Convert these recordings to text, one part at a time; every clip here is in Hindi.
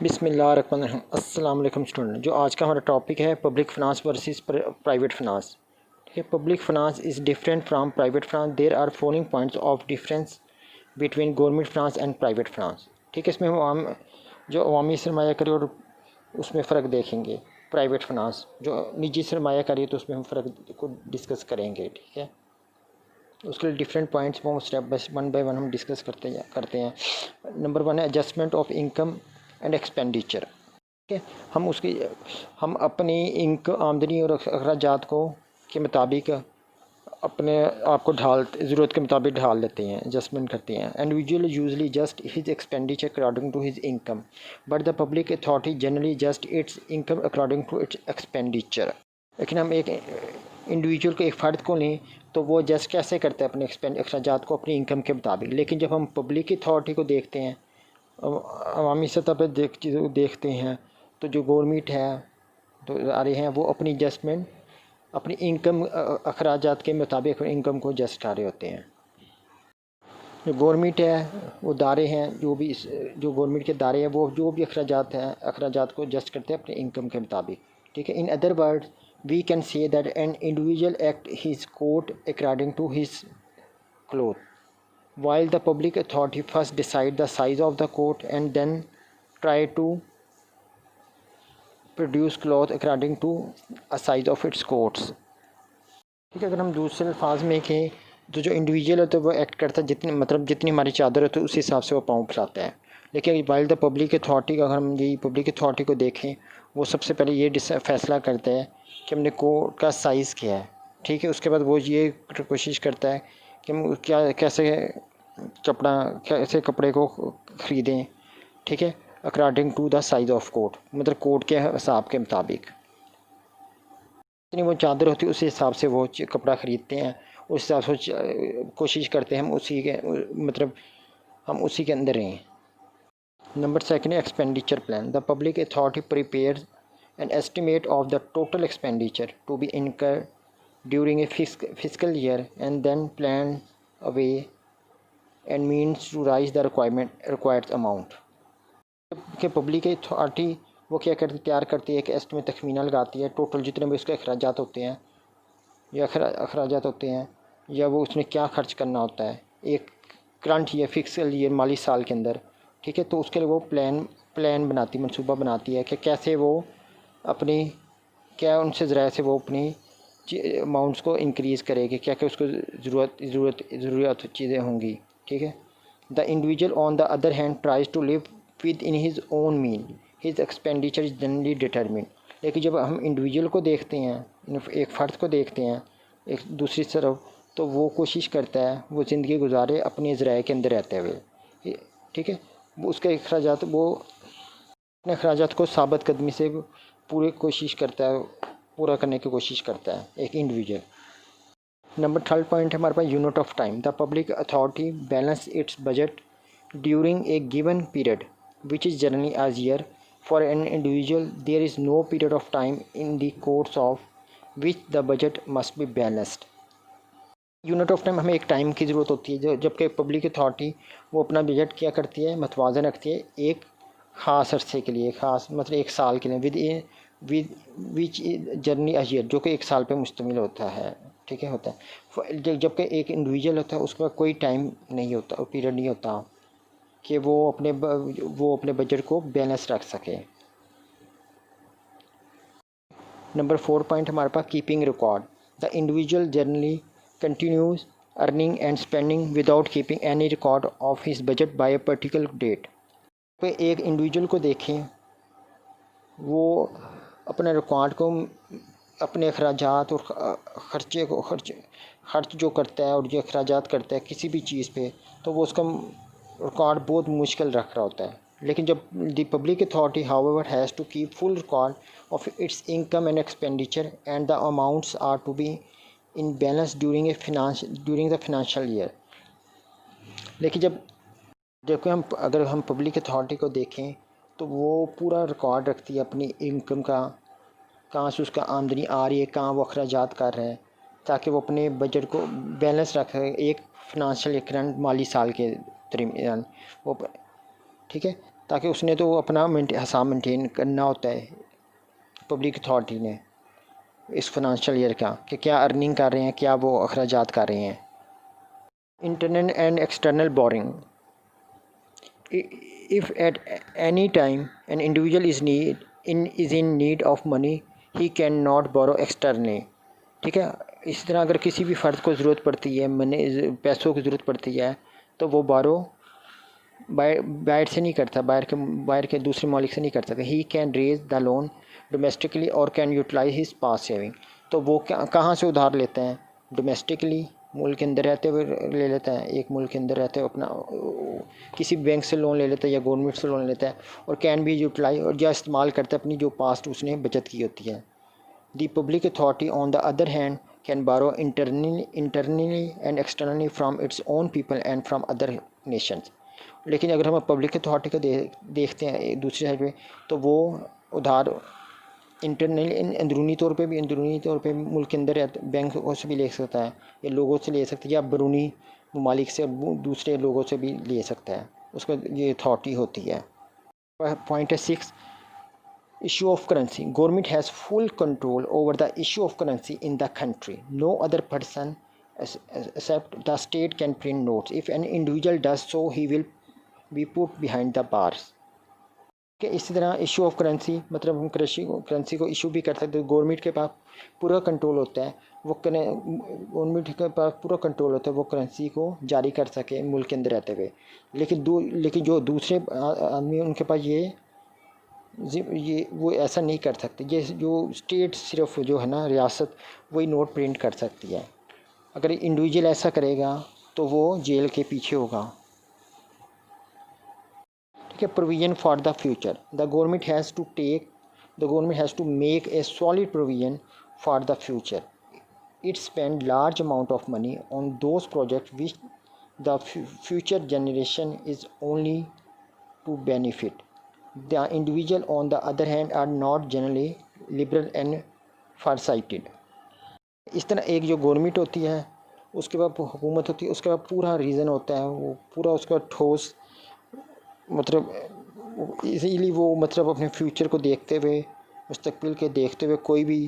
बिस्मिल्लाहिर्रहमानिर्रहीम। अस्सलाम वालेकुम स्टूडेंट। जो आज का हमारा टॉपिक है public finance versus private finance. ठीक है, public finance is different from private finance. There are following points of difference between government finance and private finance. ठीक है, इसमें हम जो अवामी सरमायाकारी और उसमें फ़र्क देखेंगे। प्राइवेट फ़िनांस जो निजी सरमायाकारी है तो उसमें हम फ़र्क को डिस्कस करेंगे। ठीक है, उसके लिए डिफरेंट पॉइंट्स वो स्टेप बाय वन हम डिस्कस करते हैं। नंबर 1 है adjustment of income and expenditure. ठीक है, हम अपनी आमदनी और अखराजात को के मुताबिक अपने आप को ज़रूरत के मुताबिक ढाल लेते हैं, एडजस्टमेंट करते हैं। Individual usually just his expenditure according to his income, but the public authority generally just its income according to its expenditure. लेकिन हम एक इंडिविजुअल को, एक फ़र्द को लें तो वो जस्ट कैसे करता है अपने अखराजात को अपनी इनकम के मुताबिक। लेकिन जब हम पब्लिक अथॉरिटी को देखते हैं, अवामी सतह पर देखते हैं तो जो गवर्नमेंट है तो आ रहे हैं वो अपनी एडजस्टमेंट अपनी इनकम अखराजात के मुताबिक इनकम को एडजस्ट कर रहे होते हैं। जो गवर्नमेंट है वो दारे हैं, जो गवर्नमेंट के दारे हैं वो जो भी अखराजात हैं अखराजात को एडजस्ट करते हैं अपनी इनकम के मुताबिक। ठीक है, in other word we can say that an individual act his coat according to his cloth, while the public authority first decide the size of the coat and then try to produce cloth according to a size of its coats। ठीक है, अगर हम दूसरे अल्फाज में कहें तो जो इंडिविजुअल होता है वो एक्ट करता है जितनी हमारी चादर होती है उस हिसाब से वो पाँव फैलाता है। लेकिन वाइल द पब्लिक अथॉरिटी का, अगर हम यही पब्लिक अथॉरिटी को देखें, वो सबसे पहले ये फैसला करता है कि हमने कोट का साइज़ क्या है। ठीक है, उसके बाद वो ये कोशिश करता है कि हम कैसे कपड़े को ख़रीदें। ठीक है, according to the size of coat, मतलब कोट के हिसाब के मुताबिक जितनी वो चादर होती है उसी हिसाब से वो कपड़ा ख़रीदते हैं, उस हिसाब से कोशिश करते हैं हम उसी के अंदर रहें। Number 2 expenditure plan. The public authority prepares an estimate of the total expenditure to be incur during a fiscal year and then plan a way and means to raise the required amount. कि पब्लिक अथॉरिटी वो क्या करती तैयार करती है कि एस्टिमेट तखमीना लगाती है टोटल जितने भी उसके अखराजात होते हैं या वो उसने क्या ख़र्च करना होता है एक करंट ईयर फिक्सल ईयर माली साल के अंदर। ठीक है, तो उसके लिए वो मनसूबा बनाती है कि कैसे वो उनसे ज़राए से वो अपनी अमाउंट्स को इंक्रीज़ करेगी, क्या क्या उसको ज़रूरत चीज़ें होंगी। ठीक है, the individual on the other hand tries to live within his own mean, his expenditure is generally determine. लेकिन जब हम इंडिविजुअल को देखते हैं, एक फ़र्द को देखते हैं एक दूसरी तरफ, तो वो कोशिश करता है वो ज़िंदगी गुजारे अपने ज़राए के अंदर रहते हुए। ठीक है, वो अपने अखराजात को साबित कदमी से पूरा करने की कोशिश करता है एक इंडिविजुअल। नंबर 3 पॉइंट है हमारे पास unit of time. The public authority balance its budget during a given period which is generally as year. For an individual there is no period of time in the course of which the budget must be balanced। Unit of time, हमें एक टाइम की ज़रूरत होती है जबकि पब्लिक अथॉरिटी वो अपना बजट क्या करती है, मतवाज़न रखती है एक ख़ास अरसे के लिए, मतलब एक साल के लिए with which journey a year, जो कि एक साल पे मुश्तमिल होता है। ठीक है, होता है। जबकि एक इंडिविजुअल होता है उसका कोई टाइम नहीं होता, पीरियड नहीं होता कि वो अपने बजट को बैलेंस रख सके। नंबर 4 पॉइंट हमारे पास keeping record. The individual generally continues earning and spending without keeping any record of his budget by a particular date. तो एक इंडिविजुअल को देखें, वो अपने रिकॉर्ड को, अपने अखराजात और खर्च जो करता है और जो अखराजात करता है किसी भी चीज़ पे, तो वो उसका रिकॉर्ड बहुत मुश्किल रख रहा होता है। लेकिन जब the public authority however has to keep full record of its income and expenditure and the amounts are to be in balance during the financial year. लेकिन अगर हम पब्लिक अथॉरिटी को देखें तो वो पूरा रिकॉर्ड रखती है अपनी इनकम का, कहाँ से उसका आमदनी आ रही है, कहाँ वो अखराजात कर रहे हैं, ताकि वो अपने बजट को बैलेंस रख एक फाइनेंशियल करंट माली साल के दरमियान वो। ठीक है, ताकि उसने तो अपना हिसाब मेंटेन करना होता है पब्लिक अथॉरिटी ने इस फाइनेंशियल ईयर का, कि क्या अर्निंग कर रहे हैं, क्या वो अखराजात कर रहे हैं। Internal and external boring, if at any time an individual is in need of money, he cannot borrow externally। ठीक है, इसी तरह अगर किसी भी फ़र्द को ज़रूरत पड़ती है, पैसों की ज़रूरत पड़ती है, तो वो बारो बाहर से नहीं करता, बाहर के दूसरे मालिक से नहीं कर सकता। He can raise the loan domestically और can utilise his past saving. तो वो कहाँ से उधार लेते हैं? डोमेस्टिकली, मुल्क के अंदर रहते हुए ले लेता है, एक मुल्क के अंदर रहते हुए अपना किसी बैंक से लोन ले लेता है या गवर्नमेंट से लोन लेता है, और कैन भी यूटिलाइज और या इस्तेमाल करता है अपनी जो पास्ट उसने बचत की होती है। The public authority on the other hand can borrow internally and externally from its own people and from other nations. लेकिन अगर हम पब्लिक अथॉरिटी को देखते हैं दूसरी साइड पे, तो वो उधार इंटरनली अंदरूनी तौर पे भी मुल्क के अंदर बैंकों से भी ले सकता है, या लोगों से ले सकता है, या बैरूनी ममालिक से दूसरे लोगों से भी ले सकता है, उसको ये अथॉरिटी होती है। पॉइंट है 6, issue of currency। Government has full control over the issue of currency in the country। No other person except the state can print notes। If an individual does so, he will be put behind the bars। कि इसी तरह इशू ऑफ करेंसी, मतलब हम करेंसी को इशू भी कर सकते हैं। गवर्नमेंट के पास पूरा कंट्रोल होता है, गवर्नमेंट के पास पूरा कंट्रोल होता है वो करेंसी को जारी कर सके मुल्क के अंदर रहते हुए। लेकिन जो दूसरे आदमी उनके पास ये वो ऐसा नहीं कर सकते। ये जो स्टेट सिर्फ जो है ना, रियासत, वही नोट प्रिंट कर सकती है। अगर इंडिविजुअल ऐसा करेगा तो वो जेल के पीछे होगा। ठीक है, provision for the future. The government has to make a solid provision for the future. It spend large amount of money on those project which the future generation is only to benefit. The individual on the other hand are not generally liberal and farsighted। इस तरह एक जो गवर्नमेंट होती है, उसके बाद हुकूमत होती है, उसके बाद पूरा रीज़न होता है, वो पूरा उसका ठोस, मतलब इसीलिए वो मतलब अपने फ्यूचर को देखते हुए, मुस्तकबिल के देखते हुए कोई भी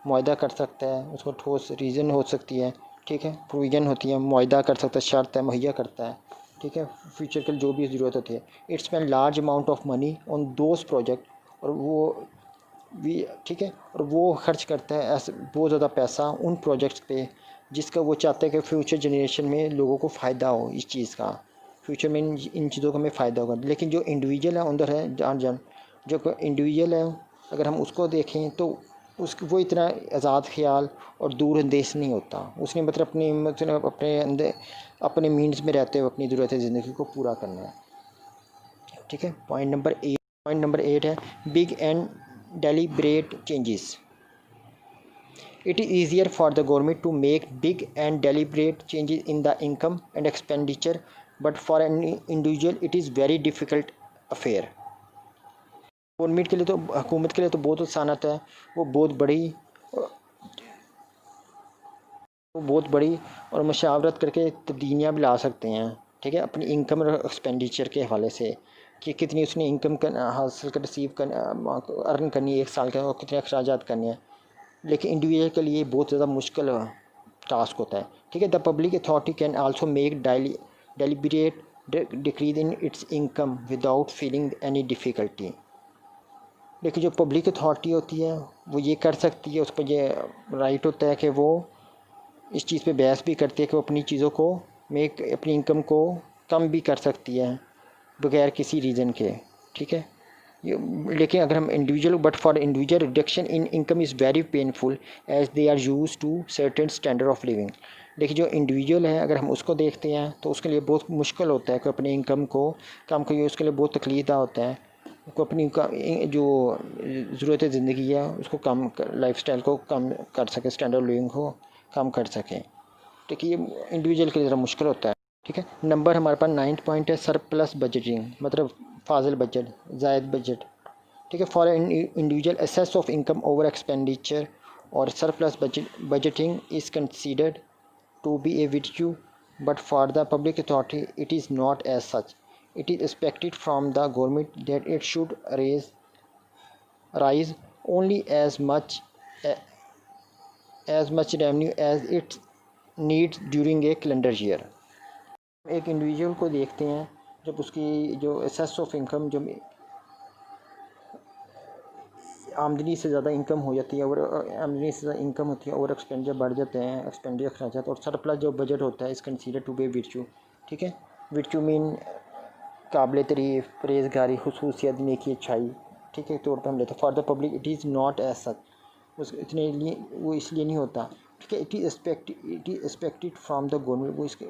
मुआहदा कर सकता है, उसको ठोस रीज़न हो सकती है। ठीक है, प्रोविज़न होती है, मुआहदा कर सकता है, शर्त है, मुहैया करता है। ठीक है, फ्यूचर के लिए जो भी ज़रूरत होती है। It's spend large amount of money on those project, और वो भी ठीक है, और वो खर्च करता है ऐसे बहुत ज़्यादा पैसा उन प्रोजेक्ट्स पे जिसका वो चाहते हैं कि फ्यूचर जनरेशन में लोगों को फ़ायदा हो, इस चीज़ का फ्यूचर में इन चीज़ों का हमें फ़ायदा होगा। लेकिन जो इंडिविजुअल है अंदर है जो इंडिविजुअल है, अगर हम उसको देखें तो वो इतना आज़ाद ख्याल और दूर अंदेश नहीं होता। उसने मतलब अपने अंदर अपने मीन्स में रहते हुए अपनी ज़रूरत ज़िंदगी को पूरा करना है। ठीक है, पॉइंट नंबर 8 है big and deliberate changes. It is easier for the government to make big and deliberate changes in the income and expenditure, but for an individual it is very difficult affair। Government के लिए तो, हुकूमत के लिए तो बहुत आसान होता है, वो बहुत बड़ी और मशावरत करके तब्दीलियाँ भी ला सकते हैं। ठीक है, अपनी इनकम और एक्सपेंडिचर के हवाले से कि कितनी उसने इनकम हासिल कर अर्न करनी है एक साल का, और कितने अखराजात करने हैं। लेकिन इंडिविजुअल के लिए बहुत ज़्यादा मुश्किल टास्क होता है। ठीक है, the public authority can also make deliberate decrease in its income without feeling any difficulty. लेकिन जो पब्लिक अथॉरिटी होती है वो ये कर सकती है, उस पर ये राइट होता है कि वो इस चीज़ पे बहस भी करती है कि वो अपनी चीज़ों को अपनी इनकम को कम भी कर सकती है बगैर किसी रीज़न के। ठीक है, लेकिन अगर हम but for individual reduction in income is very painful as they are use to certain standard of living. लेकिन जो इंडिविजुअल है अगर हम उसको देखते हैं तो उसके लिए बहुत मुश्किल होता है कि अपनी इनकम को कम करिए, उसके लिए बहुत तकलीफ़ होता है को अपनी जो ज़रूरत ज़िंदगी है उसको कम लाइफस्टाइल को कम कर सके, स्टैंडर्ड लिविंग को कम कर सकें। ठीक है, ये इंडिविजुअल के लिए ज़रा मुश्किल होता है। ठीक है, नंबर हमारे पास 9 पॉइंट है सरप्लस बजटिंग, मतलब फाजिल बजट, जायद बजट। ठीक है, for individual excess of income over expenditure और surplus budgeting is considered to be a virtue, but for the public authority it is not as such. it is expected from the government that it should rise only as much revenue as it needs during a calendar year। एक इंडिविजुअल को देखते हैं जब उसकी जो एसेस ऑफ इनकम जब आमदनी से ज़्यादा इनकम हो जाती है और आमदनी से ज़्यादा इनकम होती है और एक्सपेंडिचर बढ़ जाते हैं, एक्सपेंडिचर अखराजात और सरप्लस जो बजट होता है इस कंसीडर टू बी विर्चू। ठीक है, विर्चू मीन काबिल तारीफ़, परहेज़गारी, खुसूसियत, नेकी, अच्छाई। ठीक है, तौर पर हम लेते हैं। For the public it is not as such, उस इतने लिए वो इसलिए नहीं होता। ठीक है, it is expected from the government, वो इसके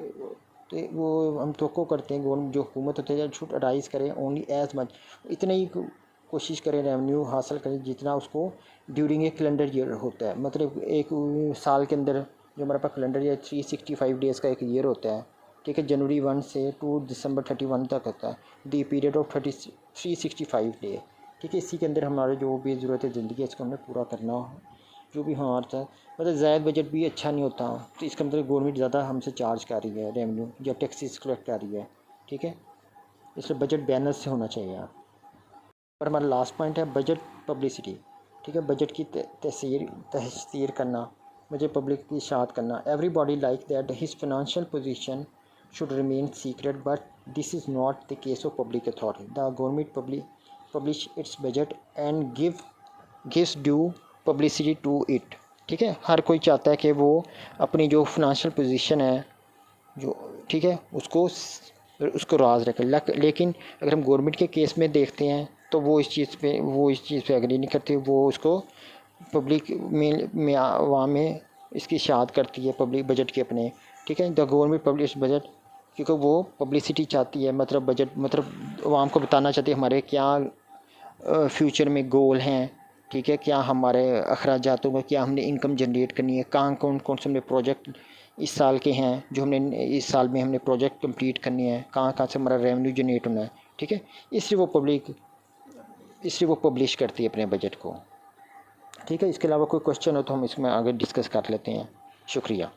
तो वो हम तवक्को करते हैं गवर्नमेंट जो हुकूमत होती है शुड राइज़ करें ओनली एज मच, इतने ही कोशिश करें रेवेन्यू हासिल करें जितना उसको ड्यूरिंग ए कैलेंडर ईयर होता है। मतलब एक साल के अंदर जो हमारे पास कैलेंडर ईयर 365 डेज़ का एक ईयर होता है। ठीक है, जनवरी 1 से टू दिसंबर 31 तक होता है, दी पीरियड ऑफ 365 डे। ठीक है, इसी के अंदर हमारे जो भी ज़रूरत है ज़िंदगी है इसको हमें पूरा करना जो भी हमारा था। मतलब ज़ायद बजट भी अच्छा नहीं होता, तो इसका मतलब गवर्नमेंट ज़्यादा हमसे चार्ज कर रही है रेवेन्यू या टैक्सेस कलेक्ट कर रही है। ठीक है, इसलिए बजट बैलेंस से होना चाहिए। और हमारा लास्ट पॉइंट है बजट पब्लिसिटी। ठीक है, बजट की तहसीर करना, मुझे पब्लिक की इशाअत करना। Everybody like that his financial position should remain secret, but this is not the case of public authority. The government publish its budget and gives due publicity to it। ठीक है, हर कोई चाहता है कि वो अपनी जो फाइनेंशियल पोजीशन है जो ठीक है उसको राज रखे। लेकिन अगर हम गवर्नमेंट के केस में देखते हैं तो वो इस चीज़ पे एग्री नहीं करती, वो उसको पब्लिक में आवाम में इसकी इशाअत करती है पब्लिक बजट के अपने। ठीक है, द गवर्नमेंट पब्लिश बजट क्योंकि वो पब्लिसिटी चाहती है, मतलब बजट मतलब आवाम को बताना चाहती है हमारे क्या फ्यूचर में गोल हैं। ठीक है, क्या हमारे अखराजातों का क्या हमने इनकम जनरेट करनी है, कहाँ कौन से हमने प्रोजेक्ट इस साल के हैं जो हमने इस साल में हमने प्रोजेक्ट कंप्लीट करनी है, कहाँ से हमारा रेवेन्यू जनरेट होना है। ठीक है, इसलिए वो पब्लिश करती है अपने बजट को। ठीक है, इसके अलावा कोई क्वेश्चन हो तो हम इसमें आगे डिस्कस कर लेते हैं। शुक्रिया।